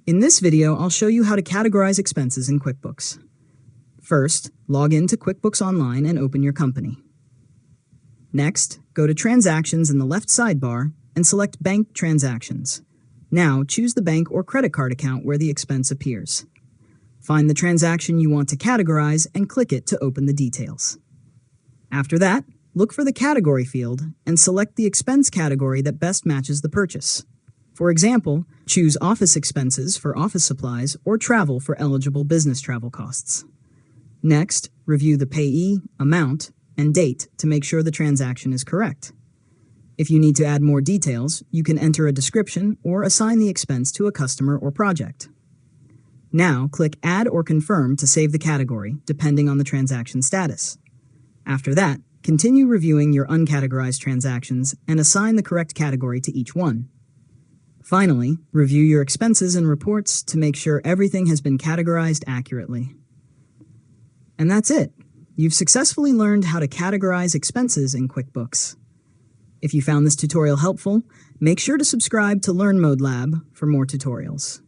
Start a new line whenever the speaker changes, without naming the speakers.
In this video, I'll show you how to categorize expenses in QuickBooks. First, log in to QuickBooks Online and open your company. Next, go to Transactions in the left sidebar and select Bank Transactions. Now, choose the bank or credit card account where the expense appears. Find the transaction you want to categorize and click it to open the details. After that, look for the Category field and select the expense category that best matches the purchase. For example, choose Office Expenses for office supplies or Travel for eligible business travel costs. Next, review the payee, amount, and date to make sure the transaction is correct. If you need to add more details, you can enter a description or assign the expense to a customer or project. Now, click Add or Confirm to save the category, depending on the transaction status. After that, continue reviewing your uncategorized transactions and assign the correct category to each one. Finally, review your expenses and reports to make sure everything has been categorized accurately. And that's it. You've successfully learned how to categorize expenses in QuickBooks. If you found this tutorial helpful, make sure to subscribe to Learn Mode Lab for more tutorials.